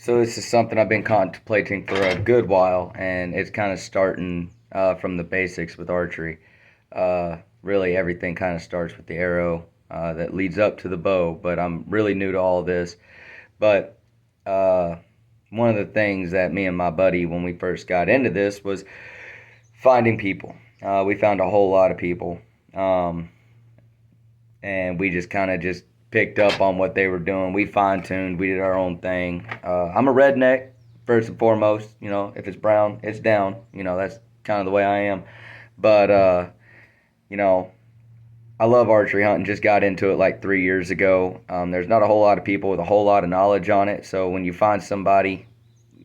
So this is something I've been contemplating for a good while, and it's kind of starting from the basics with archery. Really, everything kind of starts with the arrow that leads up to the bow, but I'm really new to all this. But uh, one of the things that me and my buddy, when we first got into this, was finding people. We found a whole lot of people, um, and we just kind of just picked up on what they were doing. We fine tuned. We did our own thing. I'm a redneck first and foremost. You know, if it's brown, it's down. You know, that's kind of the way I am. But you know, I love archery hunting. Just got into it like 3 years ago. There's not a whole lot of people with a whole lot of knowledge on it. So when you find somebody,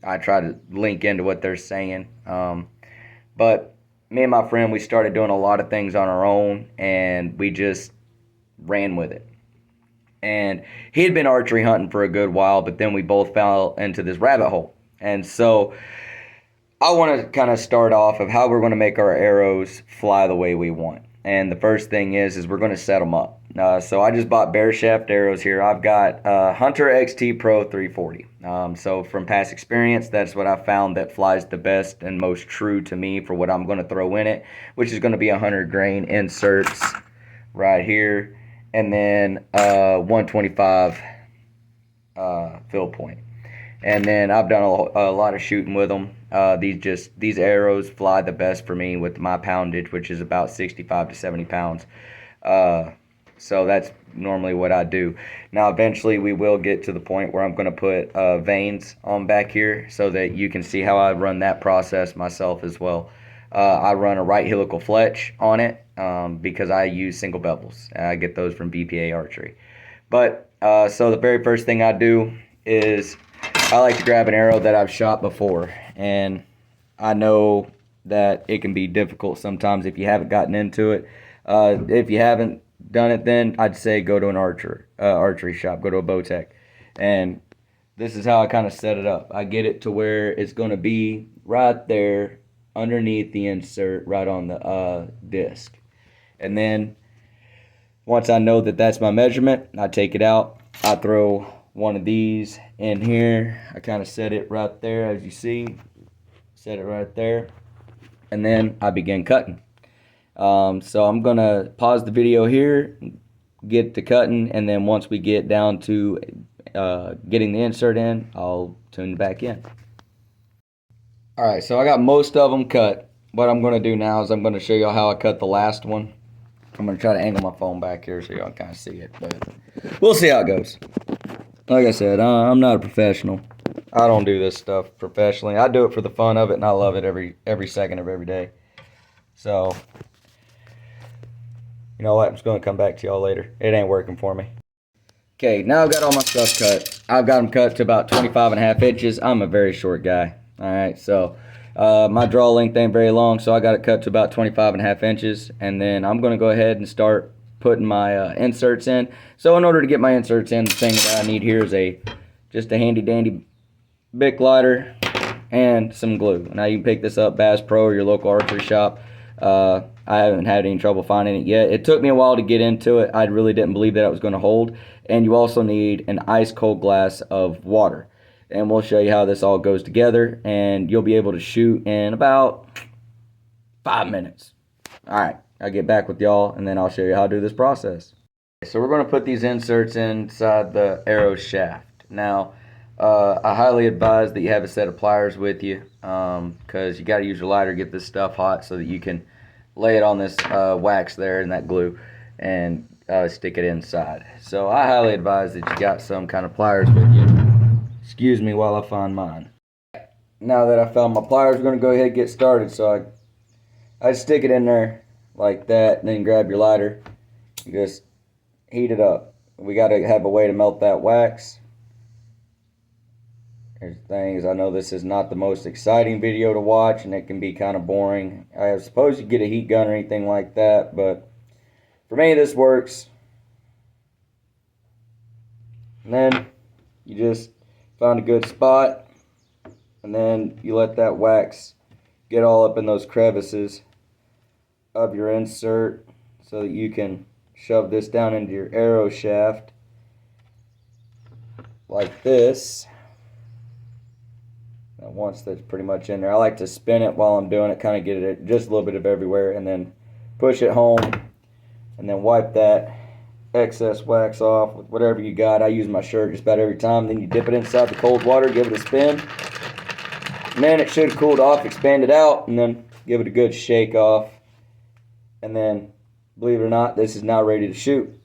I try to link into what they're saying. But me and my friend, we started doing a lot of things on our own, and we just ran with it. And he had been archery hunting for a good while, but then we both fell into this rabbit hole. And so I want to kind of start off of how we're going to make our arrows fly the way we want. And the first thing is we're going to set them up. So I just bought bare shaft arrows here. I've got Hunter XT Pro 340. So from past experience, that's what I found that flies the best and most true to me for what I'm going to throw in it, which is going to be 100 grain inserts right here, and then 125 fill point. And then I've done a lot of shooting with them. These arrows fly the best for me with my poundage, which is about 65 to 70 pounds. So that's normally what I do. Now, eventually, we will get to the point where I'm going to put vanes on back here so that you can see how I run that process myself as well. I run a right helical fletch on it because I use single bevels. I get those from BPA Archery. But so the very first thing I do is I like to grab an arrow that I've shot before, and I know that it can be difficult sometimes if you haven't gotten into it. If you haven't done it, then I'd say go to an archery shop, go to a Bowtech, and this is how I kind of set it up. I get it to where it's going to be right there underneath the insert, right on the disc, and then once I know that that's my measurement, I take it out. I throw one of these in here. I kind of set it right there, as you see. Set it right there. And then I begin cutting. So I'm going to pause the video here, get to cutting, and then once we get down to getting the insert in, I'll tune it back in. Alright, so I got most of them cut. What I'm going to do now is I'm going to show you how I cut the last one. I'm going to try to angle my phone back here so y'all can kind of see it, but we'll see how it goes. Like I said, I'm not a professional. I don't do this stuff professionally. I do it for the fun of it, and I love it every second of every day. So, you know what? I'm just going to come back to y'all later. It ain't working for me. Okay, now I've got all my stuff cut. I've got them cut to about 25.5 inches. I'm a very short guy. Alright, so my draw length ain't very long, so I got it cut to about 25.5 inches. And then I'm going to go ahead and start putting my inserts in. So in order to get my inserts in, the thing that I need here is just a handy dandy Bic lighter and some glue. Now you can pick this up Bass Pro or your local archery shop. I haven't had any trouble finding it yet. It took me a while to get into it. I really didn't believe that it was going to hold. And you also need an ice cold glass of water. And we'll show you how this all goes together, and you'll be able to shoot in about 5 minutes. Alright, I'll get back with y'all, and then I'll show you how to do this process. So we're going to put these inserts inside the arrow shaft. Now, I highly advise that you have a set of pliers with you, because you got to use your lighter to get this stuff hot so that you can lay it on this wax there and that glue and stick it inside. So I highly advise that you got some kind of pliers with you. Excuse me while I find mine. Now that I found my pliers, we're going to go ahead and get started. So I stick it in there like that, and then grab your lighter and just heat it up. We got to have a way to melt that wax. There's things, I know this is not the most exciting video to watch, and it can be kind of boring. I suppose you get a heat gun or anything like that, but for me this works. And then you just find a good spot, and then you let that wax get all up in those crevices of your insert so that you can shove this down into your arrow shaft like this. once that's pretty much in there. I like to spin it while I'm doing it, kind of get it just a little bit of everywhere, and then push it home, and then wipe that excess wax off with whatever you got. I use my shirt just about every time. Then you dip it inside the cold water, give it a spin, and then it should have cooled off, expand it out, and then give it a good shake off. And then, believe it or not, this is now ready to shoot.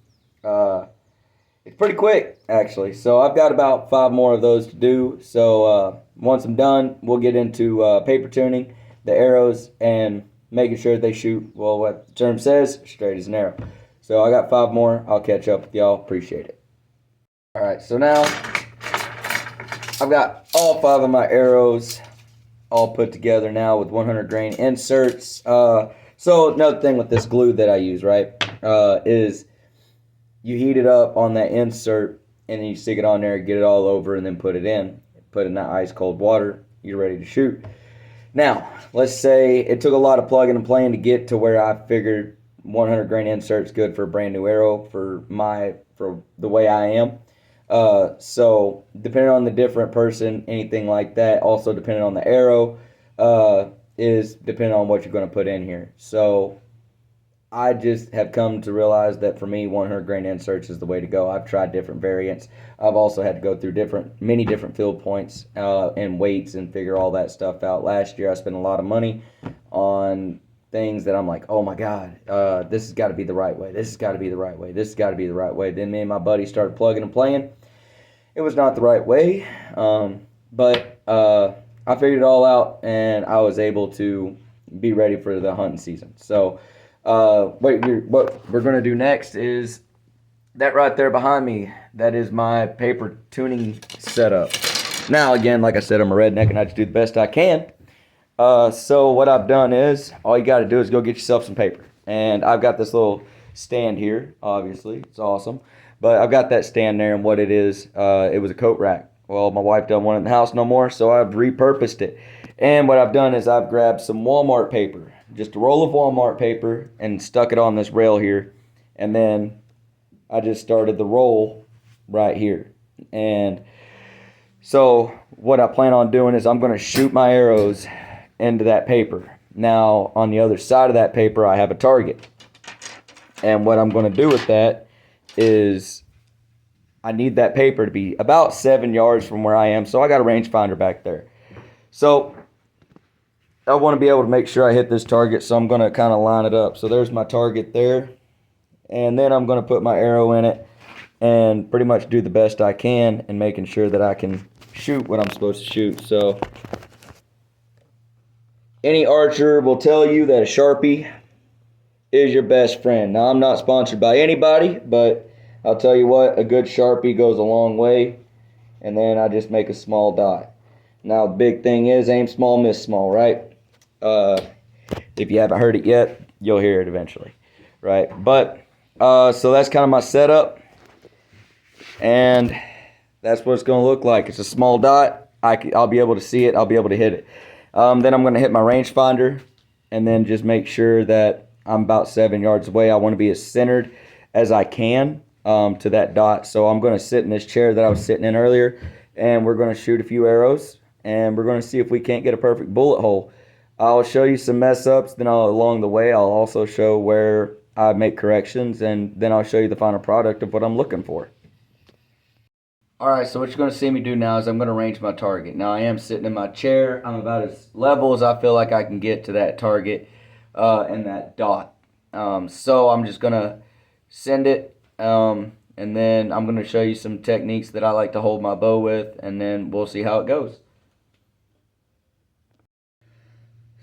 It's pretty quick, actually. So I've got about 5 more of those to do. So once I'm done, we'll get into paper tuning the arrows and making sure they shoot, well, what the term says, straight as an arrow. So I got 5 more. I'll catch up with y'all. Appreciate it. All right, so now I've got all 5 of my arrows all put together now with 100 grain inserts. So another thing with this glue that I use, right, is you heat it up on that insert, and then you stick it on there, get it all over, and then put it in. Put it in that ice cold water. You're ready to shoot. Now, let's say it took a lot of plugging and playing to get to where I figured 100 grain insert's good for a brand new arrow for the way I am. So depending on the different person, anything like that, also depending on the arrow, is depending on what you're going to put in here. So I just have come to realize that for me, 100 grain inserts is the way to go. I've tried different variants. I've also had to go through many different field points and weights and figure all that stuff out. Last year, I spent a lot of money on things that I'm like, oh my God, this has got to be the right way. This has got to be the right way. This has got to be the right way. Then me and my buddy started plugging and playing. It was not the right way, but I figured it all out, and I was able to be ready for the hunting season. So what we're going to do next is that right there behind me. That is my paper tuning setup. Now, again, like I said, I'm a redneck, and I just do the best I can. So what I've done is, all you got to do is go get yourself some paper. And I've got this little stand here, obviously. It's awesome. But I've got that stand there, and what it is, it was a coat rack. Well, my wife doesn't want it in the house no more, so I've repurposed it. And what I've done is I've grabbed some Walmart paper, just a roll of Walmart paper, and stuck it on this rail here. And then I just started the roll right here. And so what I plan on doing is I'm going to shoot my arrows into that paper. Now, on the other side of that paper, I have a target. And what I'm going to do with that is I need that paper to be about 7 yards from where I am. So I got a rangefinder back there. So I want to be able to make sure I hit this target. So I'm going to kind of line it up. So there's my target there. And then I'm going to put my arrow in it and pretty much do the best I can in making sure that I can shoot what I'm supposed to shoot. So any archer will tell you that a Sharpie is your best friend. Now, I'm not sponsored by anybody, but I'll tell you what, a good Sharpie goes a long way. And then I just make a small dot. Now, the big thing is aim small, miss small, right? If you haven't heard it yet, you'll hear it eventually, right? But, so that's kind of my setup. And that's what it's going to look like. It's a small dot. I'll be able to see it. I'll be able to hit it. Then I'm going to hit my rangefinder and then just make sure that I'm about 7 yards away. I want to be as centered as I can to that dot. So I'm going to sit in this chair that I was sitting in earlier, and we're going to shoot a few arrows, and we're going to see if we can't get a perfect bullet hole. I'll show you some mess ups. Then along the way, I'll also show where I make corrections, and then I'll show you the final product of what I'm looking for. Alright, so what you're going to see me do now is I'm going to range my target. Now, I am sitting in my chair. I'm about as level as I feel like I can get to that target and that dot. So I'm just going to send it, and then I'm going to show you some techniques that I like to hold my bow with, and then we'll see how it goes.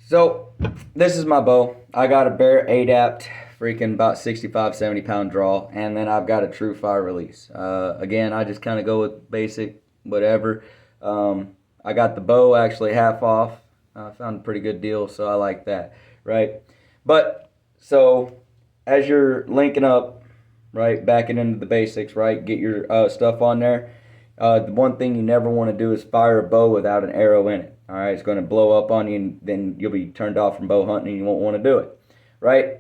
So, this is my bow. I got a Bear ADAPT, freaking about 65, 70 pound draw, and then I've got a True Fire release. Again, I just kind of go with basic, whatever. I got the bow actually half off. I found a pretty good deal, so I like that, right? But, so, as you're linking up, right, backing into the basics, right, get your stuff on there. The one thing you never want to do is fire a bow without an arrow in it. All right, it's going to blow up on you, and then you'll be turned off from bow hunting, and you won't want to do it, right?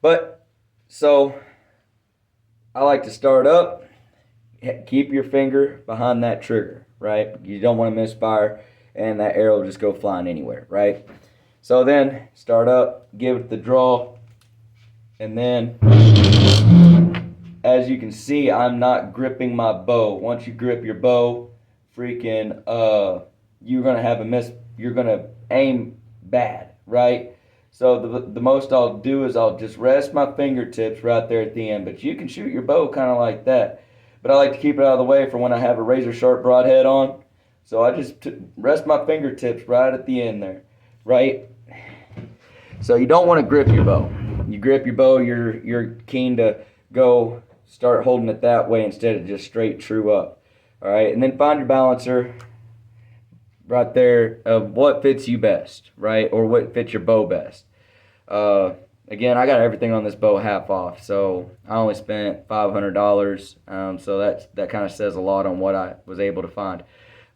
But, so, I like to start up, keep your finger behind that trigger, right? You don't want to misfire, and that arrow will just go flying anywhere, right? So then start up, give it the draw, and then as you can see, I'm not gripping my bow. Once you grip your bow, freaking you're gonna have a miss. You're gonna aim bad, right? So the most I'll do is I'll just rest my fingertips right there at the end. But you can shoot your bow kind of like that. But I like to keep it out of the way for when I have a razor sharp broadhead on. So I just rest my fingertips right at the end there, right? So you don't want to grip your bow. You grip your bow, you're keen to go start holding it that way instead of just straight true up. All right, and then find your balancer right there of what fits you best, right, or what fits your bow best. Again, I got everything on this bow half off, so I only spent $500. So that kind of says a lot on what I was able to find.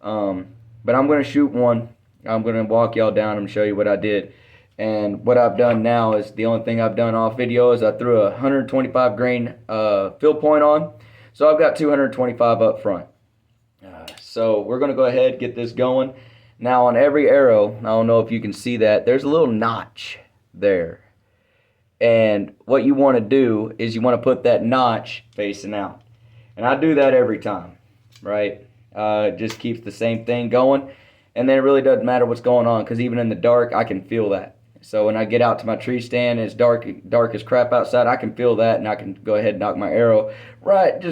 But I'm going to shoot one. I'm going to walk y'all down and show you what I did. And what I've done now is the only thing I've done off video is I threw a 125 grain fill point on. So I've got 225 up front. So we're going to go ahead and get this going. Now on every arrow, I don't know if you can see that, there's a little notch there. And what you want to do is you want to put that notch facing out. And I do that every time, right? It just keeps the same thing going. And then it really doesn't matter what's going on because even in the dark, I can feel that. So when I get out to my tree stand and it's dark as crap outside, I can feel that and I can go ahead and knock my arrow right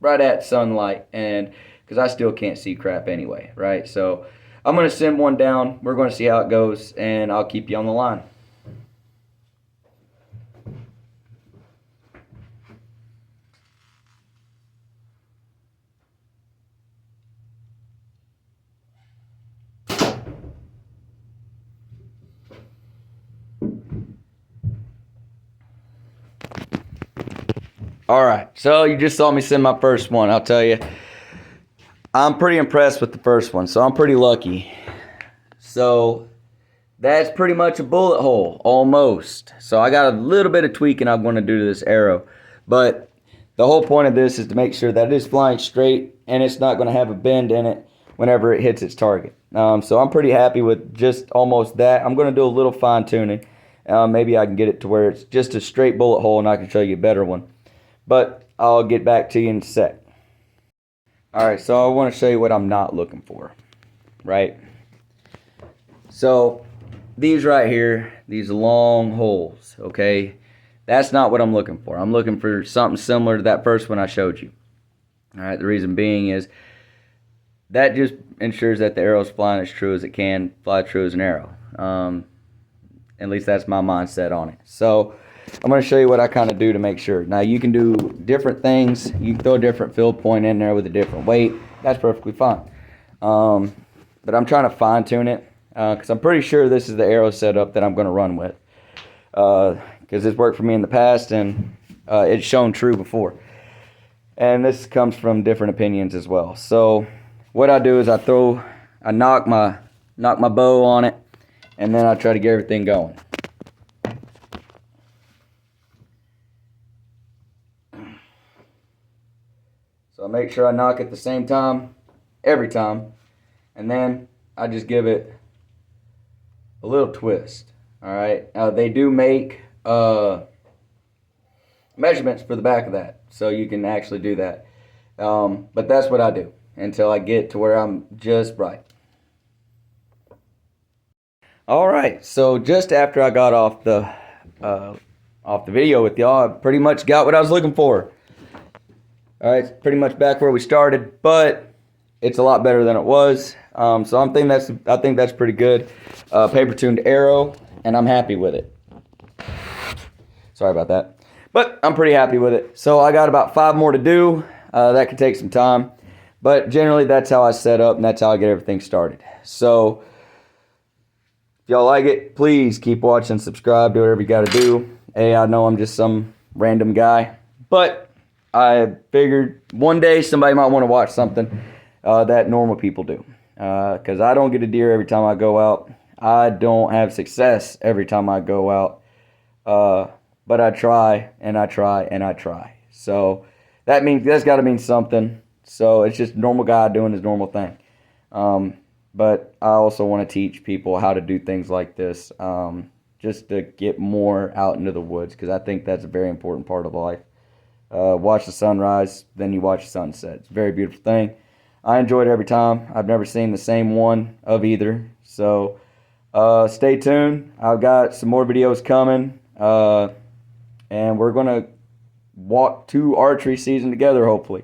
at sunlight, and because I still can't see crap anyway, right? So I'm going to send one down. We're going to see how it goes, and I'll keep you on the line. All right, so you just saw me send my first one. I'll tell you, I'm pretty impressed with the first one, so I'm pretty lucky. So that's pretty much a bullet hole, almost. So I got a little bit of tweaking I'm going to do to this arrow. But the whole point of this is to make sure that it is flying straight and it's not going to have a bend in it whenever it hits its target. So I'm pretty happy with just almost that. I'm going to do a little fine tuning. Maybe I can get it to where it's just a straight bullet hole and I can show you a better one. But I'll get back to you in a sec. Alright, so I want to show you what I'm not looking for. Right? So, these right here, these long holes, okay? That's not what I'm looking for. I'm looking for something similar to that first one I showed you. Alright, the reason being is that just ensures that the arrow's flying as true as it can, fly true as an arrow. At least that's my mindset on it. So, I'm going to show you what I kind of do to make sure. Now, you can do different things. You can throw a different fill point in there with a different weight. That's perfectly fine. But I'm trying to fine-tune it because I'm pretty sure this is the arrow setup that I'm going to run with. Because it's worked for me in the past and it's shown true before. And this comes from different opinions as well. So, what I do is I knock my bow on it, and then I try to get everything going. So I make sure I knock at the same time, every time, and then I just give it a little twist, alright? Now they do make measurements for the back of that, so you can actually do that. But that's what I do until I get to where I'm just right. Alright, so just after I got off the video with y'all, I pretty much got what I was looking for. Alright, it's pretty much back where we started, but it's a lot better than it was. So I think that's pretty good. Paper tuned arrow, and I'm happy with it. Sorry about that. But I'm pretty happy with it. So I got about 5 more to do. That could take some time. But generally that's how I set up and that's how I get everything started. So if y'all like it, please keep watching, subscribe, do whatever you gotta do. Hey, I know I'm just some random guy, but I figured one day somebody might want to watch something that normal people do. Because I don't get a deer every time I go out. I don't have success every time I go out. But I try, and I try, and I try. So that's got to mean something. So it's just a normal guy doing his normal thing. but I also want to teach people how to do things like this, just to get more out into the woods, because I think that's a very important part of life. Watch the sunrise, then you watch the sunset. It's a very beautiful thing. I enjoy it every time. I've never seen the same one of either. So stay tuned. I've got some more videos coming, and we're going to walk to archery season together, hopefully.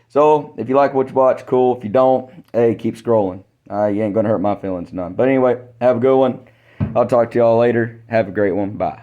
So if you like what you watch, cool. If you don't, hey, keep scrolling. You ain't going to hurt my feelings none. But anyway, have a good one. I'll talk to y'all later. Have a great one. Bye.